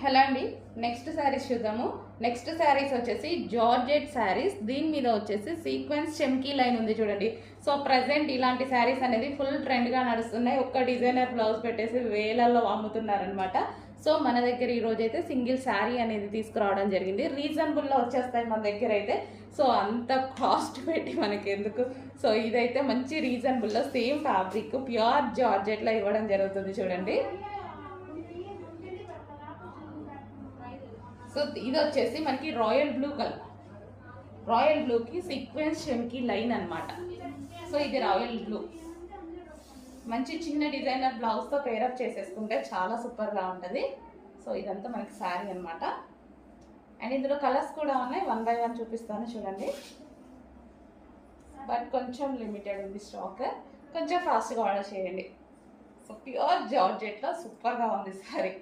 Hello అండి, next saris చూద్దాము. Next saris వచ్చేసి జార్జెట్ శారీస్. దీని మీద వచ్చేసి సీక్వెన్స్ చెమ్కీ లైన్ ఉంది చూడండి. సో ప్రజెంట్ ఇలాంటి శారీస్ అనేది ఫుల్ ట్రెండ్గా నడుస్తున్నాయి. ఒక్క డిజైనర్ బ్లౌజ్ పెట్టేసి వేలల్లో అమ్ముతున్నారనమాట. సో మన దగ్గర ఈరోజు అయితే సింగిల్ శారీ అనేది తీసుకురావడం జరిగింది. రీజనబుల్లో వచ్చేస్తాయి మన దగ్గర అయితే. సో అంత కాస్ట్ పెట్టి మనకి ఎందుకు. సో ఇదైతే మంచి రీజనబుల్లో సేమ్ ఫ్యాబ్రిక్ ప్యూర్ జార్జెట్లో ఇవ్వడం జరుగుతుంది చూడండి. సో ఇది వచ్చేసి మనకి రాయల్ బ్లూ కలర్, రాయల్ బ్లూకి సీక్వెన్స్ చెమ్కీ లైన్ అనమాట. సో ఇది రాయల్ బ్లూ మంచి చిన్న డిజైనర్ బ్లౌజ్తో పేరప్ చేసేసుకుంటే చాలా సూపర్గా ఉంటుంది. సో ఇదంతా మనకి శారీ అనమాట. అండ్ ఇందులో కలర్స్ కూడా ఉన్నాయి, 1 by 1 చూపిస్తాను చూడండి. బట్ కొంచెం లిమిటెడ్ ఉంది స్టాక్, కొంచెం ఫాస్ట్గా ఆర్డర్ చేయండి. సో ప్యూర్ జార్జెట్లో సూపర్గా ఉంది శారీ.